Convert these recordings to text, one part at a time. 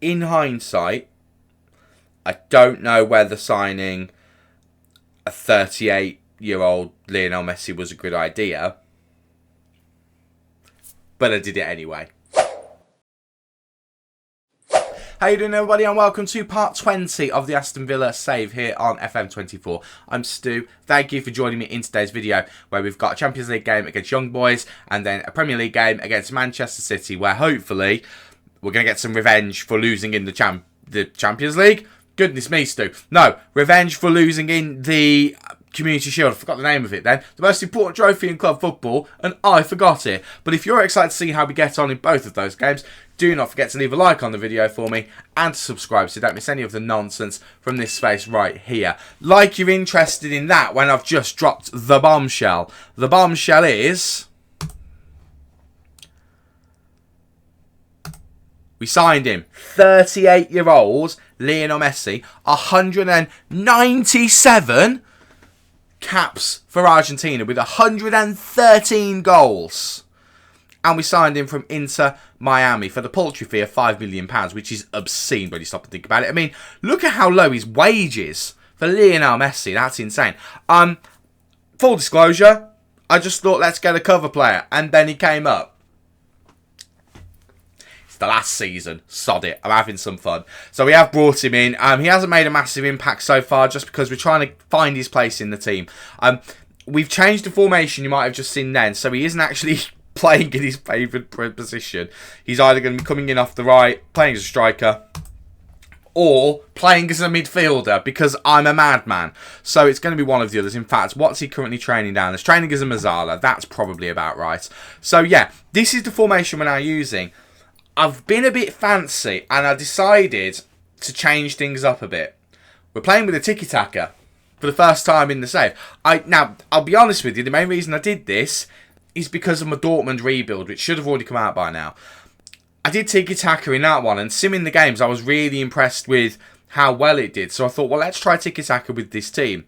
in hindsight, I don't know whether signing a 38-year-old Lionel Messi was a good idea, but I did it anyway. How you doing, everybody, and welcome to part 20 of the Aston Villa save here on FM24. I'm Stu. Thank you for joining me in today's video, where we've got a Champions League game against Young Boys and then a Premier League game against Manchester City, where hopefully we're going to get some revenge for losing in the Champions League. Goodness me, Stu. No, revenge for losing in the Community Shield. I forgot the name of it then. The most important trophy in club football, and I forgot it. But if you're excited to see how we get on in both of those games, do not forget to leave a like on the video for me and to subscribe so you don't miss any of the nonsense from this space right here. Like you're interested in that when I've just dropped the bombshell. The bombshell is... we signed him. 38-year-old Lionel Messi. 197 caps for Argentina with 113 goals. And we signed him from Inter Miami for the paltry fee of £5 million, which is obscene when you stop and think about it. I mean, look at how low his wage is for Lionel Messi. That's insane. Full disclosure, I just thought, let's get a cover player. And then he came up. It's the last season. Sod it. I'm having some fun. So we have brought him in. He hasn't made a massive impact so far just because we're trying to find his place in the team. We've changed the formation you might have just seen then. So he isn't actually playing in his favourite position. He's either going to be coming in off the right, playing as a striker, or playing as a midfielder, because I'm a madman. So it's going to be one of the others. In fact, what's he currently training down? He's training as a Mazzala. That's probably about right. So yeah, this is the formation we're now using. I've been a bit fancy, and I decided to change things up a bit. We're playing with a tiki-taka for the first time in the save. Now, I'll be honest with you, the main reason I did this is because of my Dortmund rebuild, which should have already come out by now. I did tiki-taka in that one, and simming the games, I was really impressed with how well it did. So I thought, well, let's try tiki-taka with this team.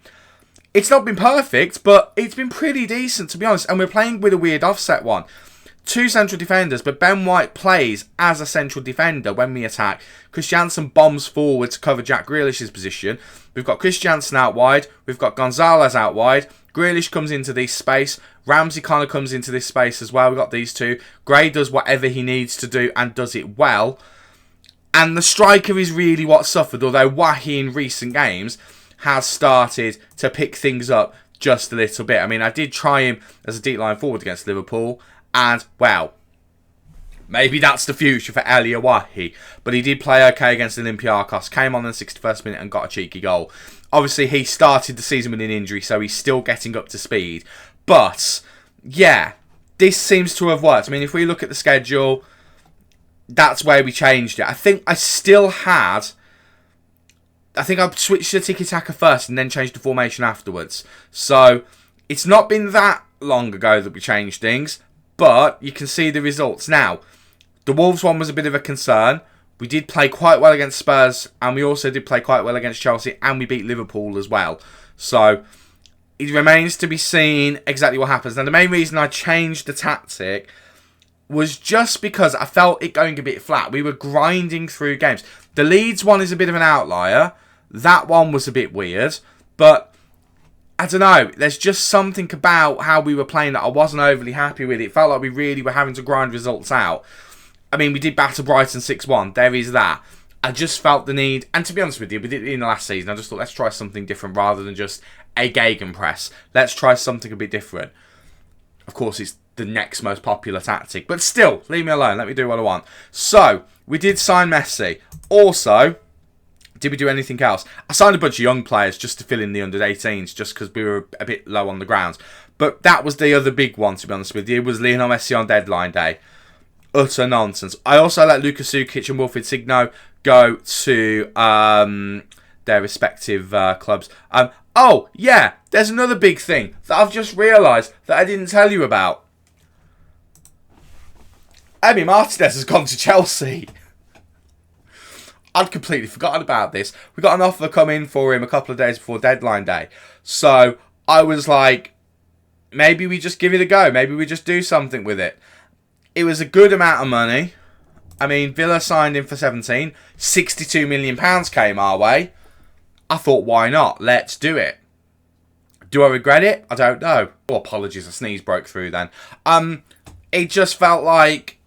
It's not been perfect, but it's been pretty decent, to be honest. And we're playing with a weird offset one. Two central defenders, but Ben White plays as a central defender when we attack. Christiansen bombs forward to cover Jack Grealish's position. We've got Christiansen out wide. We've got Gonzalez out wide. Grealish comes into this space. Ramsey kind of comes into this space as well. We've got these two. Gray does whatever he needs to do and does it well. And the striker is really what suffered, although Wahi in recent games has started to pick things up just a little bit. I mean, I did try him as a deep line forward against Liverpool, and, well, maybe that's the future for Elia Wahi. But he did play okay against Olympiacos. Came on in the 61st minute and got a cheeky goal. Obviously, he started the season with an injury, so he's still getting up to speed. But, yeah, this seems to have worked. I mean, if we look at the schedule, that's where we changed it. I think I switched to tiki-taka first and then changed the formation afterwards. So, it's not been that long ago that we changed things, but you can see the results. Now, the Wolves one was a bit of a concern. We did play quite well against Spurs, and we also did play quite well against Chelsea, and we beat Liverpool as well. So, it remains to be seen exactly what happens. Now, the main reason I changed the tactic was just because I felt it going a bit flat. We were grinding through games. The Leeds one is a bit of an outlier. That one was a bit weird, but I don't know. There's just something about how we were playing that I wasn't overly happy with. It felt like we really were having to grind results out. I mean, we did batter Brighton 6-1. There is that. I just felt the need, and to be honest with you, we did it in the last season. I just thought, let's try something different rather than just a gegenpress. Let's try something a bit different. Of course, it's the next most popular tactic. But still, leave me alone. Let me do what I want. So, we did sign Messi. Also, did we do anything else? I signed a bunch of young players just to fill in the under-18s, just because we were a bit low on the ground. But that was the other big one, to be honest with you. It was Lionel Messi on deadline day. Utter nonsense. I also let Luka Sukic and Wilfried Signo go to their respective clubs. Oh, yeah, there's another big thing that I've just realised that I didn't tell you about. Emi Martinez has gone to Chelsea. I'd completely forgotten about this. We got an offer come in for him a couple of days before deadline day. So I was like, maybe we just give it a go. Maybe we just do something with it. It was a good amount of money. I mean, Villa signed him for 17. £62 million came our way. I thought, why not? Let's do it. Do I regret it? I don't know. Oh, apologies, a sneeze broke through then. It just felt like,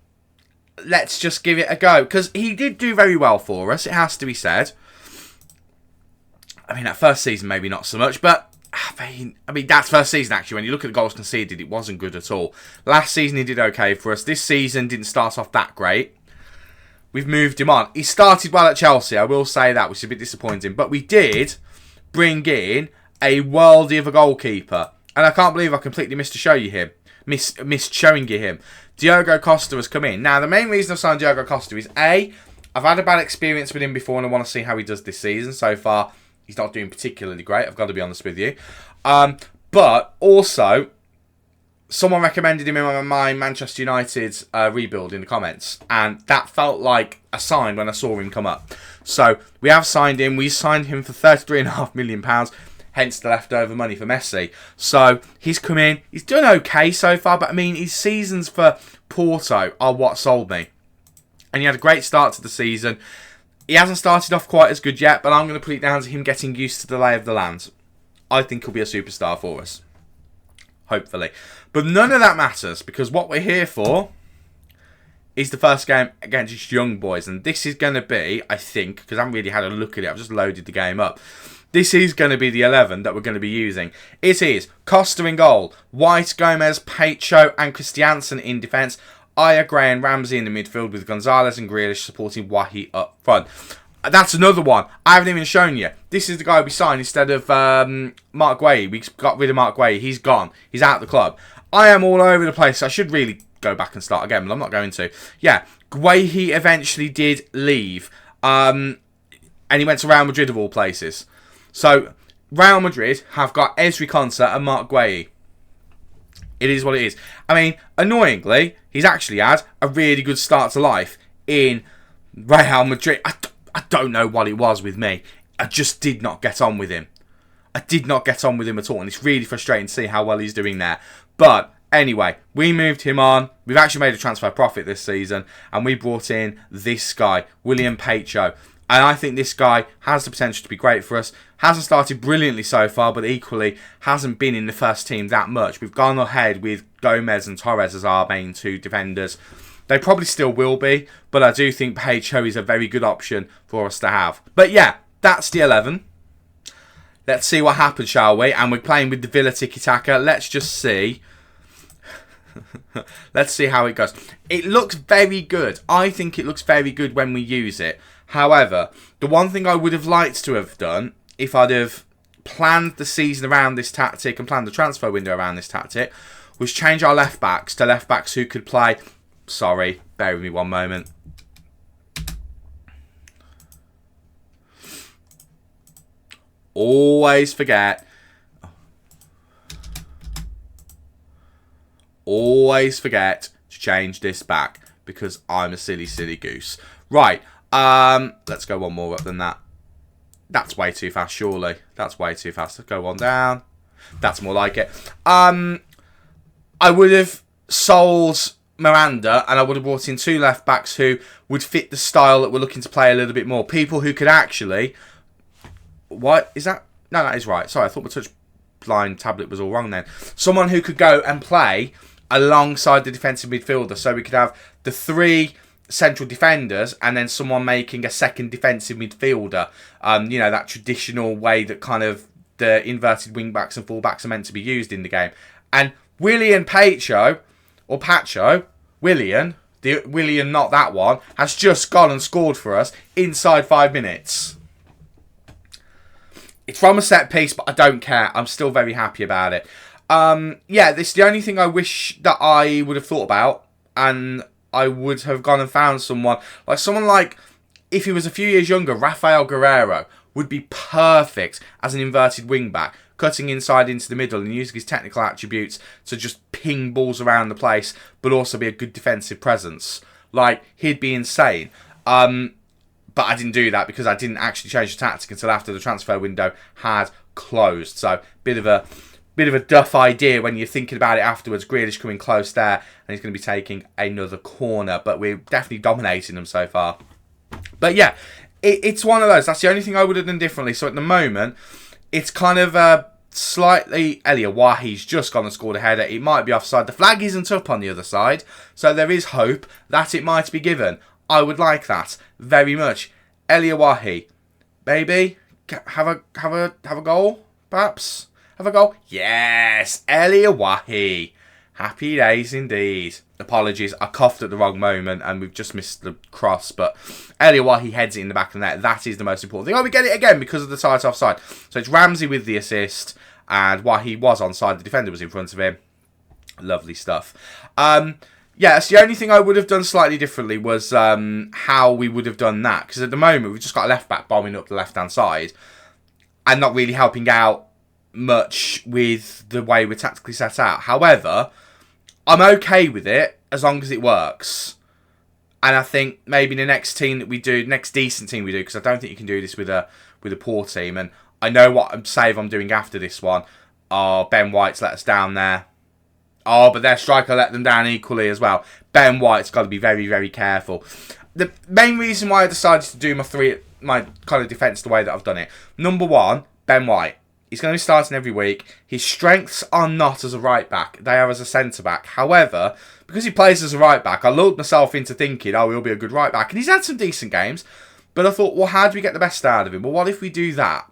let's just give it a go. Because he did do very well for us, it has to be said. I mean, that first season, maybe not so much, but I mean, that's first season, actually. When you look at the goals conceded, it wasn't good at all. Last season, he did okay for us. This season didn't start off that great. We've moved him on. He started well at Chelsea, I will say that, which is a bit disappointing. But we did bring in a worldie of a goalkeeper. And I can't believe I completely missed to show you him. Missed showing you him. Diogo Costa has come in. Now, the main reason I've signed Diogo Costa is, A, I've had a bad experience with him before and I want to see how he does this season. So far, he's not doing particularly great, I've got to be honest with you. But also, someone recommended him in my Manchester United rebuild in the comments. And that felt like a sign when I saw him come up. So, we have signed him. We signed him for £33.5 million. Hence the leftover money for Messi. So, he's come in. He's done okay so far. But, I mean, his seasons for Porto are what sold me. And he had a great start to the season. He hasn't started off quite as good yet. But I'm going to put it down to him getting used to the lay of the land. I think he'll be a superstar for us. Hopefully. But none of that matters. Because what we're here for is the first game against young boys. And this is going to be, I think, because I haven't really had a look at it. I've just loaded the game up. This is going to be the 11 that we're going to be using. It is Costa in goal, White, Gomez, Pacho and Christiansen in defence, Aya, Gray and Ramsey in the midfield with Gonzalez and Grealish supporting Wahi up front. That's another one I haven't even shown you. This is the guy we signed instead of Mark Guay. We got rid of Mark Guay. He's gone. He's out of the club. I am all over the place. I should really go back and start again, but I'm not going to. Yeah, Guay he eventually did leave. And he went to Real Madrid of all places. So, Real Madrid have got Ezri Konsa and Mark Guay. It is what it is. I mean, annoyingly, he's actually had a really good start to life in Real Madrid. I don't know what it was with me. I just did not get on with him. I did not get on with him at all. And it's really frustrating to see how well he's doing there. But anyway, we moved him on. We've actually made a transfer profit this season. And we brought in this guy, William Pacho. And I think this guy has the potential to be great for us. Hasn't started brilliantly so far, but equally hasn't been in the first team that much. We've gone ahead with Gomez and Torres as our main two defenders. They probably still will be, but I do think Pacho is a very good option for us to have. But yeah, that's the 11. Let's see what happens, shall we? And we're playing with the Villa tiki-taka. Let's just see. Let's see how it goes. It looks very good. I think it looks very good when we use it. However, the one thing I would have liked to have done, if I'd have planned the season around this tactic and planned the transfer window around this tactic, was change our left-backs to left-backs who could play... Sorry, bear with me one moment. Always forget... Always forget to change this back because I'm a silly, silly goose. Right. Let's go one more up than that. That's way too fast, surely. That's way too fast. Let's go one down. That's more like it. I would have sold Miranda and I would have brought in two left backs who would fit the style that we're looking to play a little bit more. People who could actually... What? Is that... No, that is right. Sorry, I thought my touchline tablet was all wrong then. Someone who could go and play alongside the defensive midfielder. So we could have the three... central defenders and then someone making a second defensive midfielder. You know, that traditional way that kind of the inverted wing backs and full backs are meant to be used in the game. And William Pacho, or Pacho, William, not that one, has just gone and scored for us inside 5 minutes. It's from a set piece, but I don't care. I'm still very happy about it. Yeah, this is the only thing I wish that I would have thought about, and I would have gone and found someone like, if he was a few years younger, Rafael Guerreiro would be perfect as an inverted wing back, cutting inside into the middle and using his technical attributes to just ping balls around the place, but also be a good defensive presence. Like, he'd be insane. But I didn't do that because I didn't actually change the tactic until after the transfer window had closed. So, bit of a bit of a duff idea when you're thinking about it afterwards. Grealish coming close there, and he's going to be taking another corner. But we're definitely dominating them so far. But yeah, it's one of those. That's the only thing I would have done differently. So at the moment, it's kind of slightly... Elia Wahi's just gone and scored a header. It might be offside. The flag isn't up on the other side. So there is hope that it might be given. I would like that very much. Elia Wahi, baby, have a goal, perhaps? Have a goal? Yes, Elia Wahi. Happy days indeed. Apologies, I coughed at the wrong moment and we've just missed the cross, but Elia Wahi heads it in the back of the net. That is the most important thing. Oh, we get it again because of the tight offside. So it's Ramsey with the assist, and Wahi was onside. The defender was in front of him. Lovely stuff. Yeah, that's the only thing I would have done slightly differently was how we would have done that. Because at the moment, we've just got a left-back bombing up the left-hand side and not really helping out much with the way we're tactically set out. However, I'm okay with it as long as it works. And I think maybe the next team that we do, next decent team we do, because I don't think you can do this with a poor team. And I know what I'm doing after this one. Oh, Ben White's let us down there. Oh, but their striker let them down equally as well. Ben White's got to be very, very careful. The main reason why I decided to do my kind of defence the way that I've done it. Number one, Ben White. He's going to be starting every week. His strengths are not as a right back. They are as a centre back. However, because he plays as a right back, I lulled myself into thinking, oh, he'll be a good right back. And he's had some decent games. But I thought, well, how do we get the best out of him? Well, what if we do that?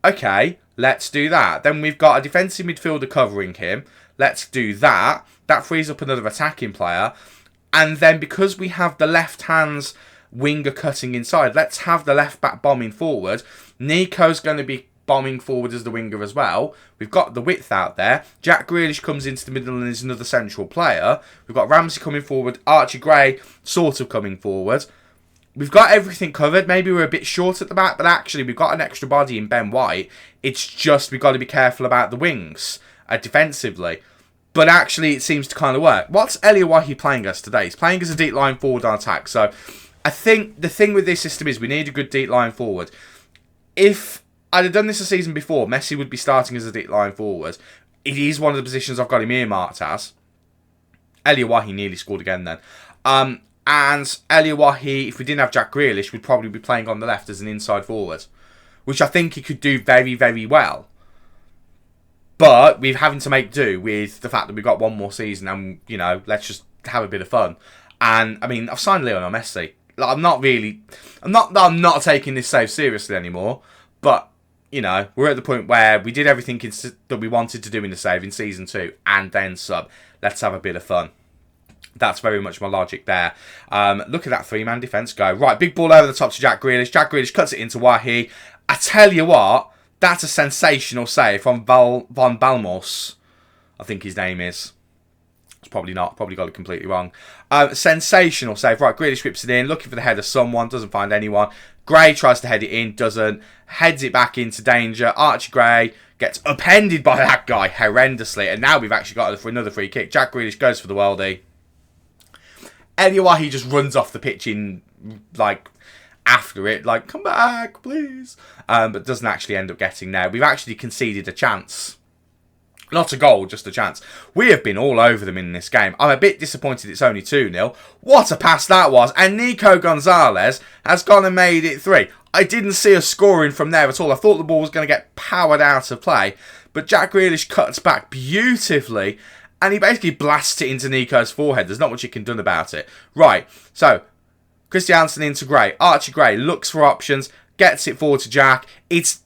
Okay, let's do that. Then we've got a defensive midfielder covering him. Let's do that. That frees up another attacking player. And then because we have the left hands winger cutting inside, let's have the left back bombing forward. Nico's going to be bombing forward as the winger as well. We've got the width out there. Jack Grealish comes into the middle and is another central player. We've got Ramsey coming forward. Archie Gray sort of coming forward. We've got everything covered. Maybe we're a bit short at the back, but actually we've got an extra body in Ben White. It's just we've got to be careful about the wings defensively. But actually it seems to kind of work. What's Elia Wahi playing us today? He's playing as a deep line forward on attack. So I think the thing with this system is we need a good deep line forward. If I'd have done this a season before, Messi would be starting as a deep line forward. It is one of the positions I've got him earmarked as. Elia Wahi nearly scored again then. And Elia Wahi, if we didn't have Jack Grealish, would probably be playing on the left as an inside forward, which I think he could do very, very well. But we're having to make do with the fact that we've got one more season and, you know, let's just have a bit of fun. And, I mean, I've signed Lionel Messi. Like, I'm not taking this so seriously anymore. But, you know, we're at the point where we did everything that we wanted to do in the save in Season 2 and then sub. Let's have a bit of fun. That's very much my logic there. Look at that three-man defence go. Right, big ball over the top to Jack Grealish. Jack Grealish cuts it into Wahi. I tell you what, that's a sensational save from Von Balmos. I think his name is. It's probably not. Probably got it completely wrong. Sensational save. Right, Grealish whips it in. Looking for the head of someone. Doesn't find anyone. Gray tries to head it in. Doesn't. Heads it back into danger. Archie Gray gets upended by that guy horrendously. And now we've actually got another free kick. Jack Grealish goes for the worldie. Elia Wahi just runs off the pitch in, like, after it, like, come back, please. But doesn't actually end up getting there. We've actually conceded a chance. Not a goal, just a chance. We have been all over them in this game. I'm a bit disappointed it's only 2-0. What a pass that was. And Nico Gonzalez has gone and made it 3. I didn't see us scoring from there at all. I thought the ball was going to get powered out of play. But Jack Grealish cuts back beautifully. And he basically blasts it into Nico's forehead. There's not much you can do about it. Right, so Christiansen into Gray. Archie Gray looks for options, gets it forward to Jack. It's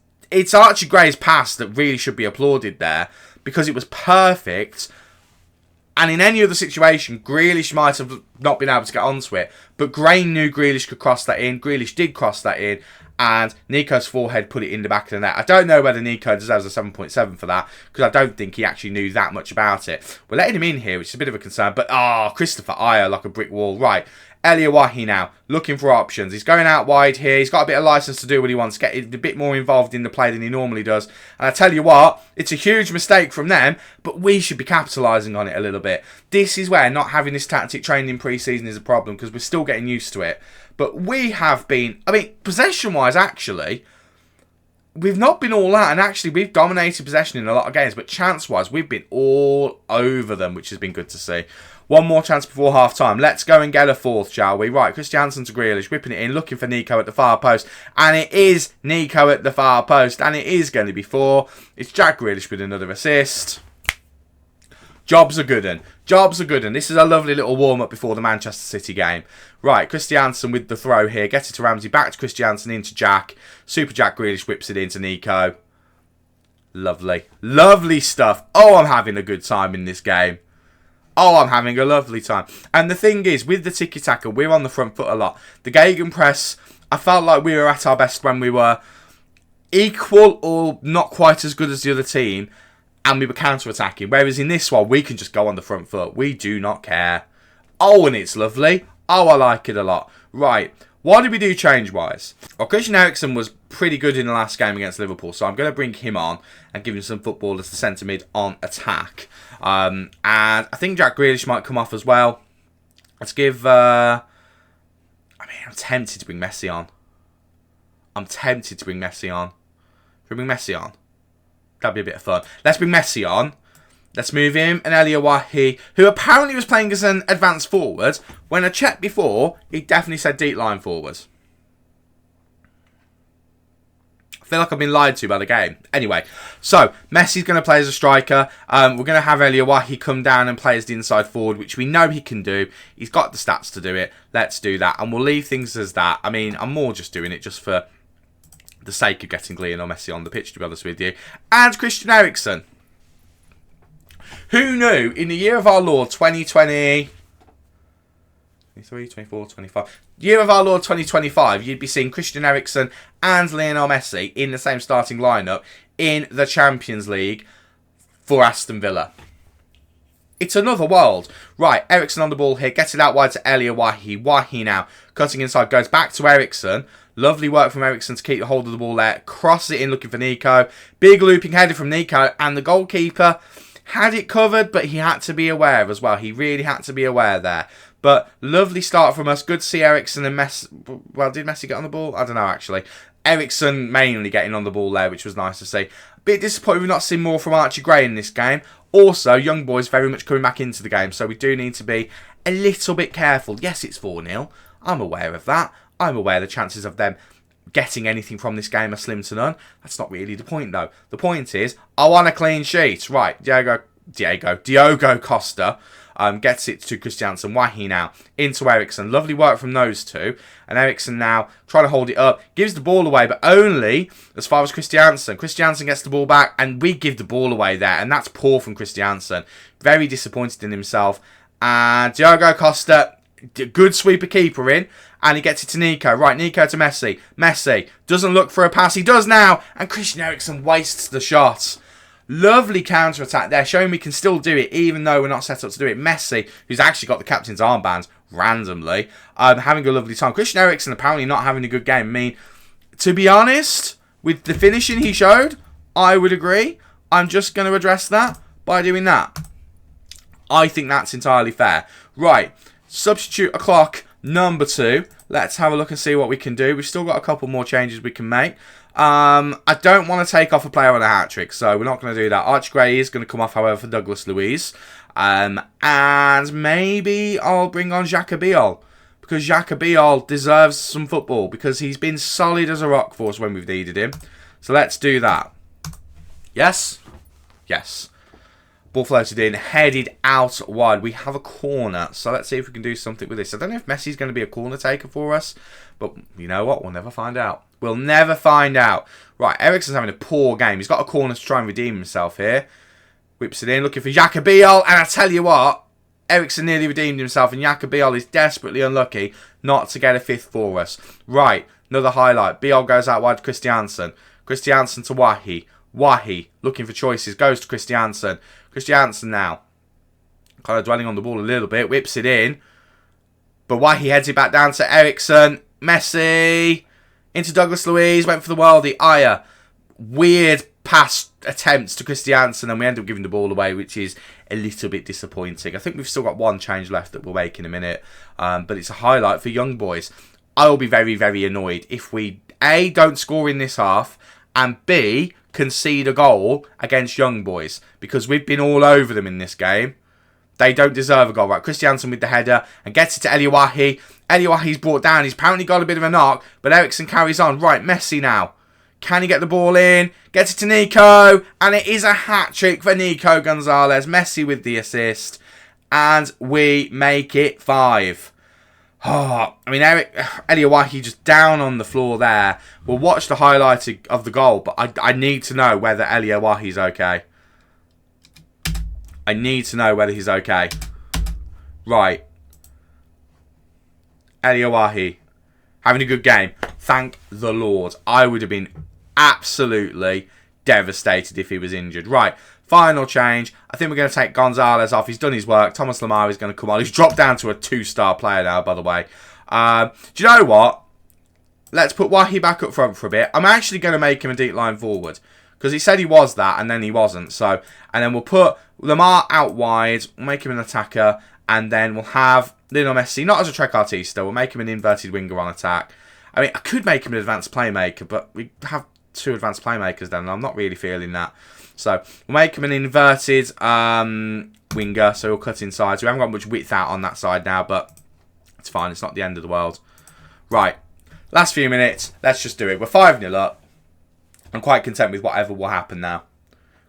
Archie Gray's pass that really should be applauded there because it was perfect. And in any other situation, Grealish might have not been able to get onto it. But Gray knew Grealish could cross that in. Grealish did cross that in. And Nico's forehead put it in the back of the net. I don't know whether Nico deserves a 7.7 for that, because I don't think he actually knew that much about it. We're letting him in here, which is a bit of a concern. But, Christopher Ayer like a brick wall. Right, Elia Wahi now, looking for options. He's going out wide here. He's got a bit of licence to do what he wants, get a bit more involved in the play than he normally does. And I tell you what, it's a huge mistake from them, but we should be capitalising on it a little bit. This is where not having this tactic trained in pre-season is a problem, because we're still getting used to it. But we have been, I mean, possession-wise, actually, we've not been all that, and actually we've dominated possession in a lot of games, but chance-wise, we've been all over them, which has been good to see. One more chance before half-time. Let's go and get a fourth, shall we? Right, Christiansen to Grealish, whipping it in, looking for Nico at the far post, and it is Nico at the far post, and it is going to be 4. It's Jack Grealish with another assist. Jobs are good un. Jobs are good un. This is a lovely little warm-up before the Manchester City game. Right, Christiansen with the throw here. Get it to Ramsey, back to Christiansen, into Jack. Super Jack Grealish whips it into Nico. Lovely. Lovely stuff. Oh, I'm having a good time in this game. Oh, I'm having a lovely time. And the thing is, with the tiki-taka, we're on the front foot a lot. The gegenpress, I felt like we were at our best when we were equal or not quite as good as the other team, and we were counter-attacking. Whereas in this one, we can just go on the front foot. We do not care. Oh, and it's lovely. Oh, I like it a lot. Right, what did we do change-wise? Well, Christian Eriksen was pretty good in the last game against Liverpool, so I'm going to bring him on and give him some football as the centre mid on attack. And I think Jack Grealish might come off as well. Let's give... I'm tempted to bring Messi on. Can we bring Messi on? That'd be a bit of fun. Let's bring Messi on. Let's move him and Elia Wahi, who apparently was playing as an advanced forward. When I checked before, he definitely said deep line forward. I feel like I've been lied to by the game. Anyway, so Messi's going to play as a striker. We're going to have Elia Wahi come down and play as the inside forward, which we know he can do. He's got the stats to do it. Let's do that. And we'll leave things as that. I mean, I'm more just doing it just for the sake of getting Lionel Messi on the pitch, to be honest with you. And Christian Eriksen. Who knew in the year of our Lord 2020... 23, 24, 25... Year of our Lord 2025, you'd be seeing Christian Eriksen and Lionel Messi in the same starting lineup in the Champions League for Aston Villa. It's another world. Right, Eriksen on the ball here. Gets it out wide to Elia Wahi. Wahi now cutting inside. Goes back to Eriksen. Lovely work from Eriksen to keep the hold of the ball there. Crosses it in looking for Nico. Big looping header from Nico. And the goalkeeper had it covered, but he had to be aware as well. He really had to be aware there. But lovely start from us. Good to see Eriksen and Messi. Well, did Messi get on the ball? I don't know, actually. Eriksen mainly getting on the ball there, which was nice to see. A bit disappointed we've not seen more from Archie Gray in this game. Also, young boys very much coming back into the game, so we do need to be a little bit careful. Yes, it's 4-0. I'm aware of that. I'm aware the chances of them getting anything from this game are slim to none. That's not really the point, though. The point is, I want a clean sheet. Right, Diogo Costa gets it to Christiansen. Wahi now into Eriksen. Lovely work from those two. And Eriksen now trying to hold it up. Gives the ball away, but only as far as Christiansen. Christiansen gets the ball back, and we give the ball away there. And that's poor from Christiansen. Very disappointed in himself. And Diogo Costa, good sweeper keeper in. And he gets it to Nico. Right, Nico to Messi. Messi doesn't look for a pass. He does now. And Christian Eriksen wastes the shot. Lovely counter-attack there, showing we can still do it, even though we're not set up to do it. Messi, who's actually got the captain's armbands, randomly, having a lovely time. Christian Eriksen apparently not having a good game. I mean, to be honest, with the finishing he showed, I would agree. I'm just going to address that by doing that. I think that's entirely fair. Right, substitute o'clock number 2. Let's have a look and see what we can do. We've still got a couple more changes we can make. I don't want to take off a player on a hat-trick, so we're not going to do that. Archie Gray is going to come off, however, for Douglas Luiz. And maybe I'll bring on Xhaka Biol, because Xhaka Biol deserves some football, because he's been solid as a rock for us when we've needed him. So let's do that. Yes? Yes. Ball floated in, headed out wide. We have a corner, so let's see if we can do something with this. I don't know if Messi's going to be a corner taker for us, but you know what? We'll never find out. We'll never find out. Right, Eriksen's having a poor game. He's got a corner to try and redeem himself here. Whips it in, looking for Xhaka Biol, and I tell you what, Eriksen nearly redeemed himself, and Xhaka Biol is desperately unlucky not to get a 5th for us. Right, another highlight. Biol goes out wide to Christiansen. Christiansen to Wahi. Wahi, looking for choices, goes to Christiansen. Christiansen now, kind of dwelling on the ball a little bit, whips it in. But Wahi heads it back down to Eriksen. Messi into Douglas Luiz, went for the worldie. Aya, weird pass attempts to Christiansen, and we end up giving the ball away, which is a little bit disappointing. I think we've still got one change left that we'll make in a minute, but it's a highlight for young boys. I will be very, very annoyed if we, A, don't score in this half, and B, concede a goal against young boys, because we've been all over them in this game. They don't deserve a goal. Right, Christiansen with the header and gets it to Eliawahi. Eliawahi's brought down. He's apparently got a bit of a knock, but Eriksen carries on. Right, Messi now. Can he get the ball in? Gets it to Nico, and it is a hat-trick for Nico Gonzalez. Messi with the assist, and we make it 5. Oh, I mean, Eliawahi just down on the floor there. We'll watch the highlight of the goal, but I need to know whether Eliawahi's okay. I need to know whether he's okay. Right. Eliawahi having a good game. Thank the Lord. I would have been absolutely devastated if he was injured. Right. Final change. I think we're going to take Gonzalez off. He's done his work. Thomas Lemar is going to come on. He's dropped down to a 2-star player now, by the way. Do you know what? Let's put Wahi back up front for a bit. I'm actually going to make him a deep line forward, because he said he was that, and then he wasn't. So, and then we'll put Lemar out wide. We'll make him an attacker, and then we'll have Lionel Messi, not as a trequartista. We'll make him an inverted winger on attack. I mean, I could make him an advanced playmaker, but we have 2 advanced playmakers then, and I'm not really feeling that. So, we'll make him an inverted winger, so he'll cut inside. So, we haven't got much width out on that side now, but it's fine. It's not the end of the world. Right. Last few minutes. Let's just do it. We're 5-0 up. I'm quite content with whatever will happen now.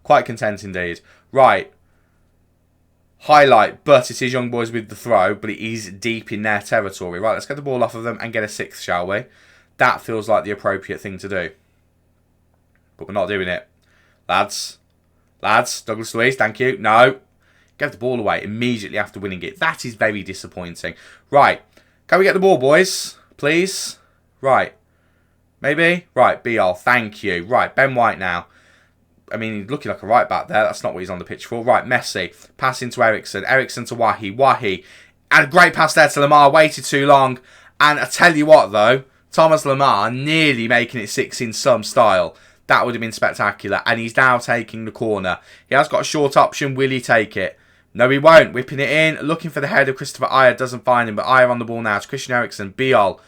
Quite content indeed. Right. Highlight, but it is young boys with the throw, but it is deep in their territory. Right, let's get the ball off of them and get a 6th, shall we? That feels like the appropriate thing to do. But we're not doing it. Lads, Douglas Luiz, thank you. No. Get the ball away immediately after winning it. That is very disappointing. Right. Can we get the ball, boys? Please? Right. Maybe? Right, Biol, thank you. Right, Ben White now. I mean, he's looking like a right back there. That's not what he's on the pitch for. Right, Messi. Passing to Eriksen. Eriksen to Wahi. Wahi. And a great pass there to Lemar. Waited too long. And I tell you what, though. Thomas Lemar nearly making it 6 in some style. That would have been spectacular. And he's now taking the corner. He has got a short option. Will he take it? No, he won't. Whipping it in. Looking for the head of Christopher Ayer. Doesn't find him. But Ayer on the ball now. It's Christian Eriksen. Biol.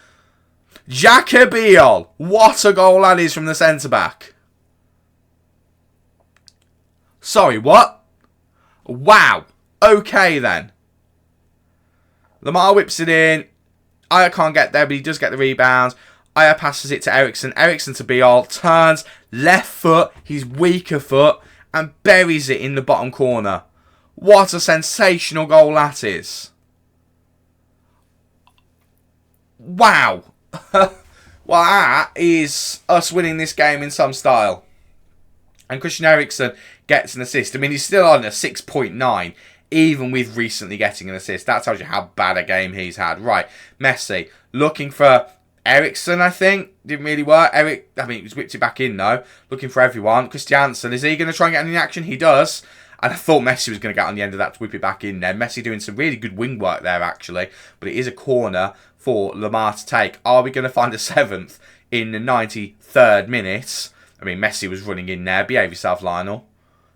Jacka Biol. What a goal that is from the centre-back. Sorry, what? Wow. Okay, then. Lemar whips it in. Ayer can't get there, but he does get the rebound. Ayer passes it to Eriksen. Eriksen to Biol. Turns. Left foot. His weaker foot. And buries it in the bottom corner. What a sensational goal that is. Wow. Well, that is us winning this game in some style. And Christian Eriksen gets an assist. I mean, he's still on a 6.9, even with recently getting an assist. That tells you how bad a game he's had. Right, Messi looking for Eriksen, I think. Didn't really work. He's whipped it back in, though. Looking for everyone. Christiansen, is he going to try and get any action? He does. And I thought Messi was going to get on the end of that to whip it back in there. Messi doing some really good wing work there, actually. But it is a corner for Lemar to take. Are we going to find a 7th in the 93rd minute? I mean, Messi was running in there. Behave yourself, Lionel.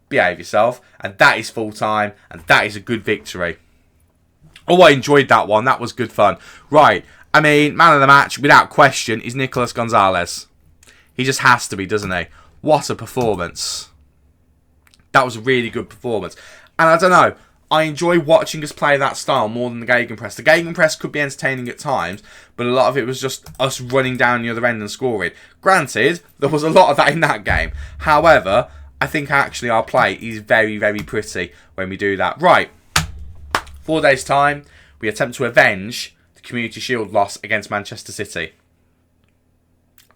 Behave yourself. And that is full time. And that is a good victory. Oh, I enjoyed that one. That was good fun. Right. I mean, man of the match, without question, is Nicolas Gonzalez. He just has to be, doesn't he? What a performance. That was a really good performance. And I don't know. I enjoy watching us play that style more than the gegenpress. The gegenpress could be entertaining at times, but a lot of it was just us running down the other end and scoring. Granted, there was a lot of that in that game. However, I think actually our play is very, very pretty when we do that. Right. 4 days' time, we attempt to avenge the Community Shield loss against Manchester City.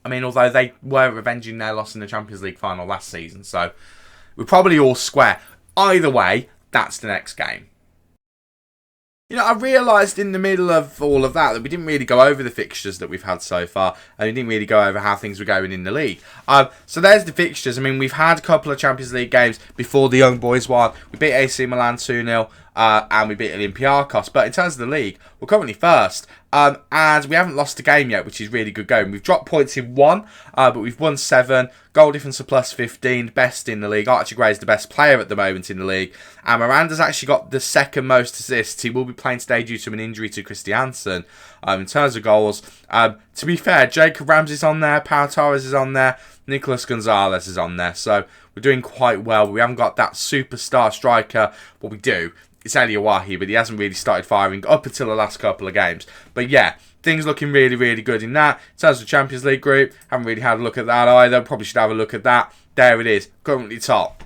I mean, although they were avenging their loss in the Champions League final last season, so we're probably all square. Either way, that's the next game. You know, I realised in the middle of all of that we didn't really go over the fixtures that we've had so far, and we didn't really go over how things were going in the league. So there's the fixtures. I mean, we've had a couple of Champions League games before the young boys one. We beat AC Milan 2-0. and we beat Olympiacos. But in terms of the league, we're currently first. And we haven't lost a game yet, which is really good going. We've dropped points in 1, but we've won 7. Goal difference of plus 15, best in the league. Archie Gray is the best player at the moment in the league. And Miranda's actually got the second most assists. He will be playing today due to an injury to Christiansen. In terms of goals, to be fair, Jacob Ramsey's on there, Pau Torres is on there, Nicolas Gonzalez is on there. So we're doing quite well. We haven't got that superstar striker, but we do. It's Elia Wahi, but he hasn't really started firing up until the last couple of games. But yeah, things looking really, really good in that. In terms of the Champions League group, haven't really had a look at that either. Probably should have a look at that. There it is, currently top.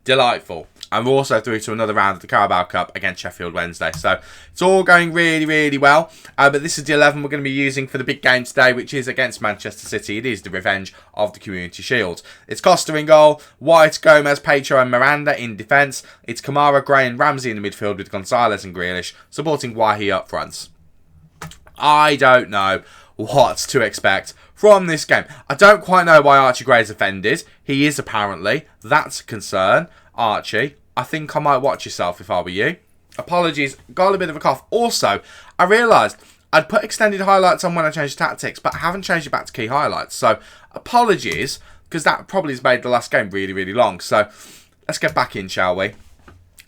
Delightful. And we're also through to another round of the Carabao Cup against Sheffield Wednesday. So it's all going really, really well. But this is the 11 we're going to be using for the big game today, which is against Manchester City. It is the revenge of the Community Shield. It's Costa in goal, White, Gomez, Petro and Miranda in defence. It's Kamara, Gray and Ramsey in the midfield with Gonzalez and Grealish supporting Wahi up front. I don't know what to expect from this game. I don't quite know why Archie Gray is offended. He is apparently. That's a concern. Archie, I think I might watch yourself if I were you. Apologies, got a bit of a cough. Also, I realised I'd put extended highlights on when I changed tactics, but I haven't changed it back to key highlights. So, apologies, because that probably has made the last game really, really long. So, let's get back in, shall we?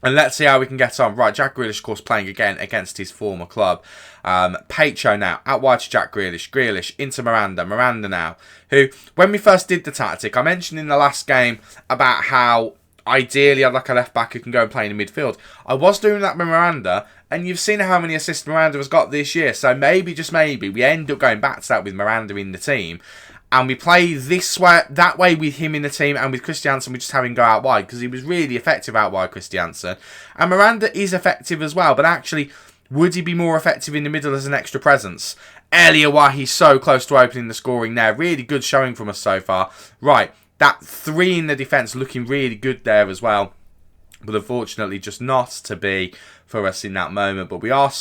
And let's see how we can get on. Right, Jack Grealish, of course, playing again against his former club. Pecho now, out wide to Jack Grealish. Grealish into Miranda. Miranda now, who, when we first did the tactic, I mentioned in the last game about how ideally I'd like a left back who can go and play in the midfield. I was doing that with Miranda, and you've seen how many assists Miranda has got this year. So maybe, just maybe, we end up going back to that with Miranda in the team. And we play this way, that way with him in the team, and with Christiansen, we just have him go out wide, because he was really effective out wide, Christiansen. And Miranda is effective as well, but actually, would he be more effective in the middle as an extra presence? Elia Wahi's so close to opening the scoring there. Really good showing from us so far. Right, that 3 in the defence looking really good there as well. But unfortunately, just not to be for us in that moment. But we are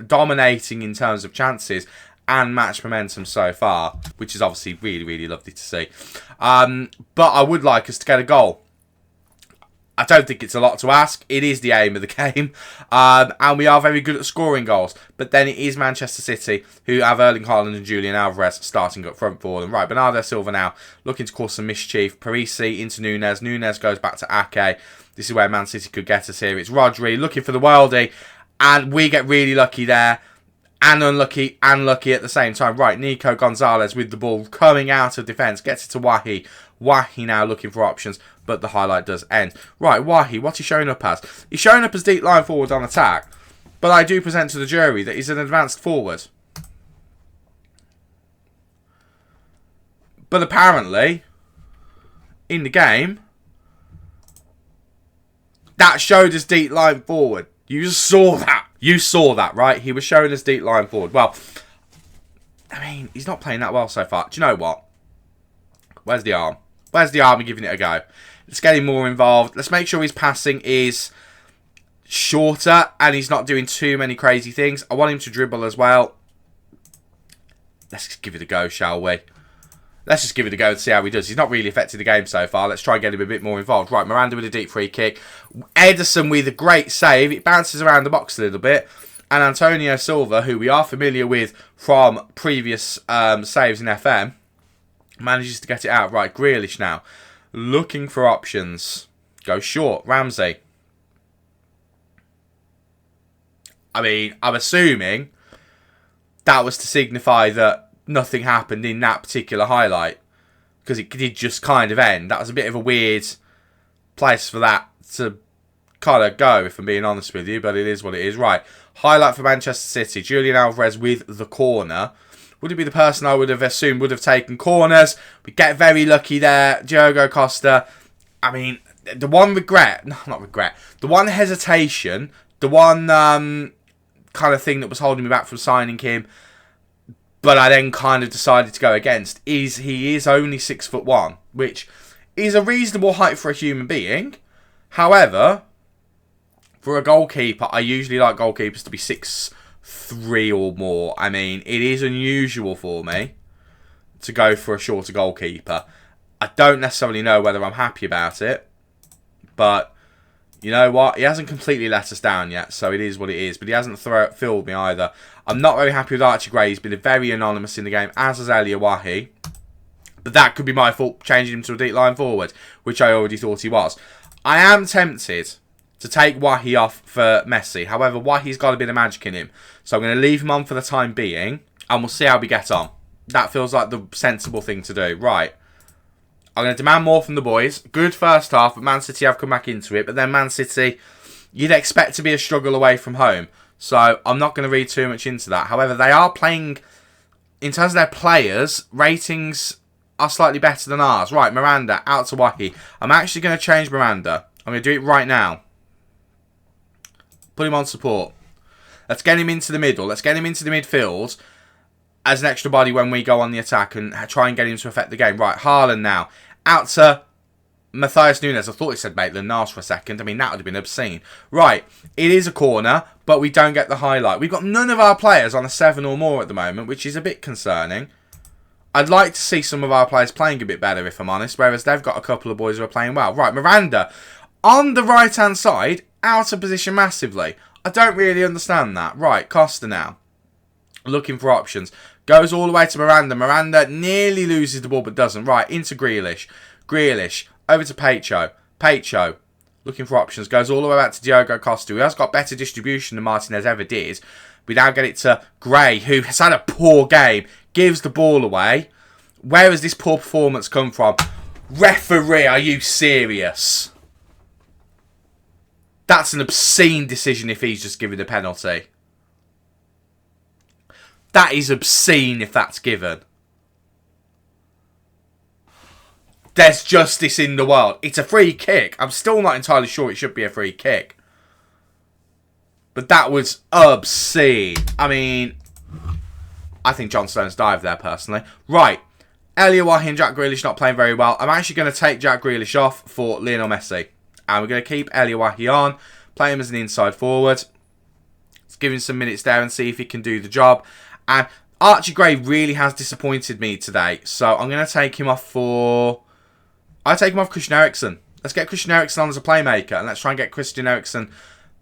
dominating in terms of chances and match momentum so far, which is obviously really, really lovely to see. But I would like us to get a goal. I don't think it's a lot to ask. It is the aim of the game. And we are very good at scoring goals. But then it is Manchester City who have Erling Haaland and Julian Alvarez starting up front for them. Right, Bernardo Silva now looking to cause some mischief. Parisi into Nunez. Nunez goes back to Ake. This is where Man City could get us here. It's Rodri looking for the worldie. And we get really lucky there. And unlucky and lucky at the same time. Right, Nico Gonzalez with the ball coming out of defence. Gets it to Wahi. Wahi now looking for options, but the highlight does end. Right, Wahi, what's he showing up as? He's showing up as deep line forward on attack, but I do present to the jury that he's an advanced forward. But apparently, in the game, that showed us deep line forward. You saw that. You saw that, right? He was showing us deep line forward. Well, I mean, he's not playing that well so far. Do you know what? Where's the arm? Where's the arm and giving it a go? Let's get him more involved. Let's make sure his passing is shorter and he's not doing too many crazy things. I want him to dribble as well. Let's just give it a go, shall we? Let's just give it a go and see how he does. He's not really affected the game so far. Let's try and get him a bit more involved. Right, Miranda with a deep free kick. Ederson with a great save. It bounces around the box a little bit. And Antonio Silva, who we are familiar with from previous saves in FM, manages to get it out. Right, Grealish now. Looking for options. Go short. Ramsey. I mean, I'm assuming that was to signify that nothing happened in that particular highlight, because it did just kind of end. That was a bit of a weird place for that to kind of go, if I'm being honest with you, but it is what it is. Right, highlight for Manchester City. Julian Alvarez with the corner. Would it be the person I would have assumed would have taken corners? We get very lucky there. Diogo Costa. I mean, the one regret, no, not regret, the one hesitation, the one kind of thing that was holding me back from signing him, but I then kind of decided to go against, is he is only 6'1", which is a reasonable height for a human being. However, for a goalkeeper, I usually like goalkeepers to be 6'3" or more. I mean, it is unusual for me to go for a shorter goalkeeper. I don't necessarily know whether I'm happy about it, but You know what? He hasn't completely let us down yet, so it is what it is. But he hasn't filled me either. I'm not very happy with Archie Gray. He's been very anonymous in the game, as has Elia Wahi. But that could be my fault, changing him to a deep line forward, which I already thought he was. I am tempted to take Wahi off for Messi. However, Wahi's got a bit of magic in him. So I'm going to leave him on for the time being, and we'll see how we get on. That feels like the sensible thing to do. Right. I'm going to demand more from the boys. Good first half, but Man City have come back into it. But then Man City, you'd expect to be a struggle away from home. So I'm not going to read too much into that. However, they are playing, in terms of their players, ratings are slightly better than ours. Right, Miranda, out to Wahi. I'm actually going to change Miranda. I'm going to do it right now. Put him on support. Let's get him into the middle. Let's get him into the midfield as an extra body when we go on the attack and try and get him to affect the game. Right, Haaland now. Out to Matthias Nunes. I thought he said Maitland-Niles for a second. I mean, that would have been obscene. Right, it is a corner, but we don't get the highlight. We've got none of our players on a 7 or more at the moment, which is a bit concerning. I'd like to see some of our players playing a bit better, if I'm honest, whereas they've got a couple of boys who are playing well. Right, Miranda, on the right-hand side, out of position massively. I don't really understand that. Right, Costa now. Looking for options. Goes all the way to Miranda. Miranda nearly loses the ball, but doesn't. Right, into Grealish. Grealish, over to Pecho. Pecho, looking for options. Goes all the way back to Diogo Costa, who has got better distribution than Martinez ever did. We now get it to Gray, who has had a poor game. Gives the ball away. Where has this poor performance come from? Referee, are you serious? That's an obscene decision if he's just given the penalty. That is obscene if that's given. There's justice in the world. It's a free kick. I'm still not entirely sure it should be a free kick. But that was obscene. I mean, I think John Stones dived there personally. Right. Elia Wahi and Jack Grealish not playing very well. I'm actually going to take Jack Grealish off for Lionel Messi. And we're going to keep Elia Wahi on. Play him as an inside forward. Let's give him some minutes there and see if he can do the job. And Archie Gray really has disappointed me today. So I'm going to take him off for... I'll take him off Christian Eriksen. Let's get Christian Eriksen on as a playmaker. And let's try and get Christian Eriksen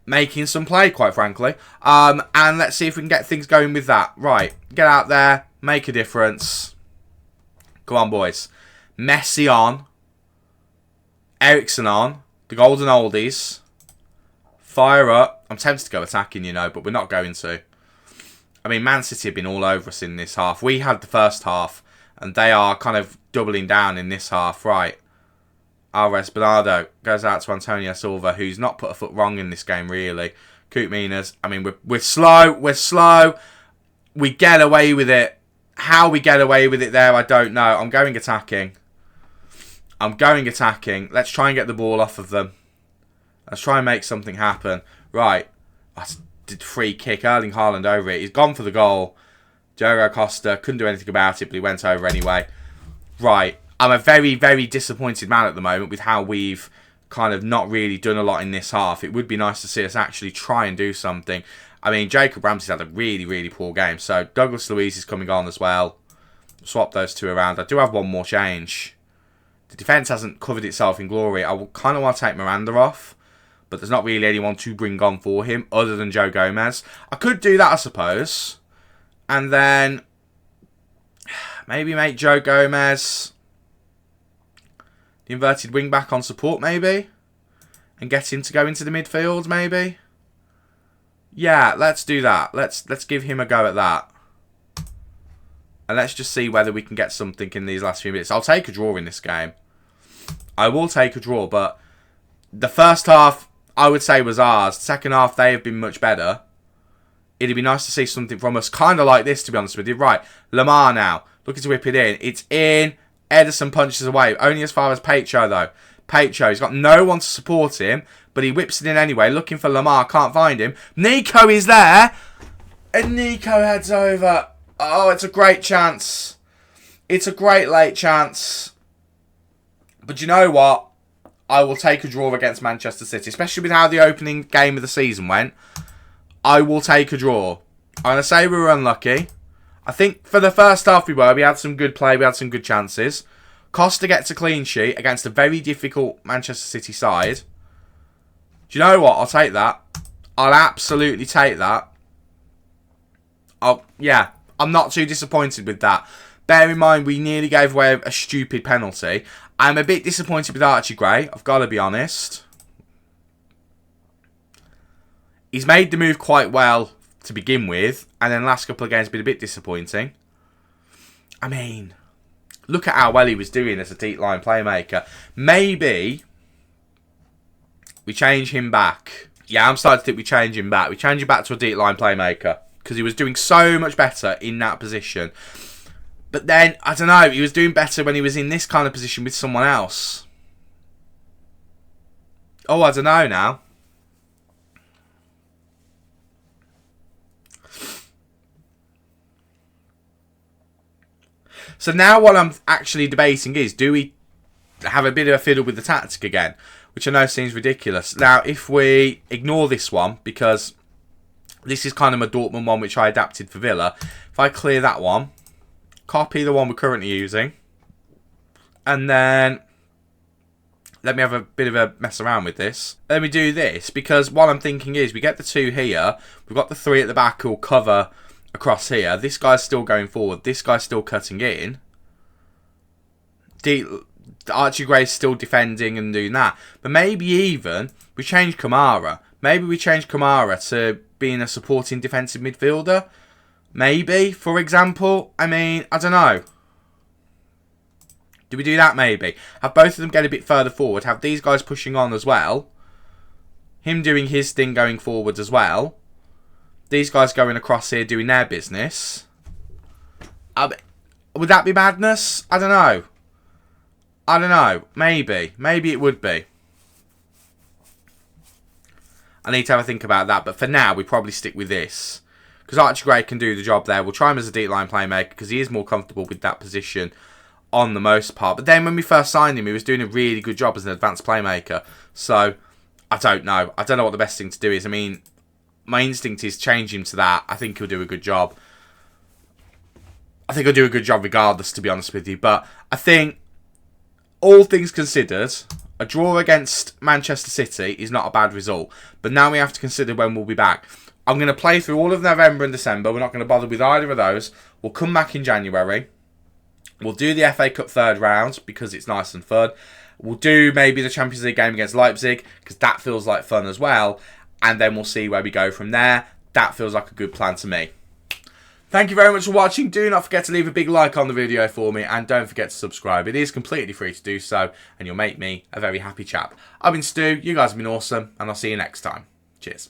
making some play, quite frankly. And let's see if we can get things going with that. Right. Get out there. Make a difference. Come on, boys. Messi on. Eriksen on. The golden oldies. Fire up. I'm tempted to go attacking, you know, but we're not going to. I mean, Man City have been all over us in this half. We had the first half, and they are kind of doubling down in this half. Right. Alvarez Bernardo goes out to Antonio Silva, who's not put a foot wrong in this game, really. Coop Minas. I mean, we're slow. We're slow. We get away with it. How we get away with it there, I don't know. I'm going attacking. Let's try and get the ball off of them. Let's try and make something happen. Right. I did free kick. Erling Haaland over it. He's gone for the goal. Diogo Costa couldn't do anything about it, but he went over anyway. Right. I'm a very, very disappointed man at the moment with how we've kind of not really done a lot in this half. It would be nice to see us actually try and do something. I mean, Jacob Ramsey's had a really, really poor game. So Douglas Luiz is coming on as well. Swap those two around. I do have one more change. The defence hasn't covered itself in glory. I kind of want to take Miranda off. But there's not really anyone to bring on for him other than Joe Gomez. I could do that, I suppose. And then maybe make Joe Gomez the inverted wing back on support, maybe. And get him to go into the midfield, maybe. Yeah, let's do that. Let's give him a go at that. And let's just see whether we can get something in these last few minutes. I'll take a draw in this game. I will take a draw, but the first half, I would say, was ours. The second half, they have been much better. It'd be nice to see something from us. Kind of like this, to be honest with you. Right, Lamar now. Looking to whip it in. It's in. Ederson punches away. Only as far as Pecho, though. Pecho, he's got no one to support him, but he whips it in anyway. Looking for Lamar. Can't find him. Nico is there. And Nico heads over. Oh, it's a great chance. It's a great late chance. But you know what? I will take a draw against Manchester City, especially with how the opening game of the season went. I will take a draw. I'm going to say we were unlucky. I think for the first half we were. We had some good play. We had some good chances. Costa gets a clean sheet against a very difficult Manchester City side. Do you know what? I'll take that. I'll absolutely take that. Yeah, I'm not too disappointed with that. Bear in mind, we nearly gave away a stupid penalty. I'm a bit disappointed with Archie Gray, I've got to be honest. He's made the move quite well to begin with, and then the last couple of games been a bit disappointing. I mean, look at how well he was doing as a deep line playmaker. Maybe we change him back. Yeah, I'm starting to think we change him back. We change him back to a deep line playmaker because he was doing so much better in that position. But then, I don't know, he was doing better when he was in this kind of position with someone else. Oh, I don't know now. So now what I'm actually debating is, do we have a bit of a fiddle with the tactic again? Which I know seems ridiculous. Now, if we ignore this one, because this is kind of my Dortmund one which I adapted for Villa. If I clear that one, copy the one we're currently using, and then let me have a bit of a mess around with this. Let me do this, because what I'm thinking is we get the 2 here, we've got the 3 at the back who'll cover across here. This guy's still going forward, this guy's still cutting in. Archie Gray's still defending and doing that. But maybe even we change Kamara. Maybe we change Kamara to being a supporting defensive midfielder. Maybe, for example. I mean, I don't know. Do we do that maybe? Have both of them get a bit further forward. Have these guys pushing on as well. Him doing his thing going forward as well. These guys going across here doing their business. Would that be madness? I don't know. I don't know. Maybe. Maybe it would be. I need to have a think about that. But for now, we probably stick with this. Because Archie Gray can do the job there. We'll try him as a deep line playmaker because he is more comfortable with that position on the most part. But then when we first signed him, he was doing a really good job as an advanced playmaker. So, I don't know. I don't know what the best thing to do is. I mean, my instinct is change him to that. I think he'll do a good job. I think he'll do a good job regardless, to be honest with you. But I think, all things considered, a draw against Manchester City is not a bad result. But now we have to consider when we'll be back. I'm going to play through all of November and December. We're not going to bother with either of those. We'll come back in January. We'll do the FA Cup third round because it's nice and fun. We'll do maybe the Champions League game against Leipzig because that feels like fun as well. And then we'll see where we go from there. That feels like a good plan to me. Thank you very much for watching. Do not forget to leave a big like on the video for me. And don't forget to subscribe. It is completely free to do so. And you'll make me a very happy chap. I've been Stu. You guys have been awesome. And I'll see you next time. Cheers.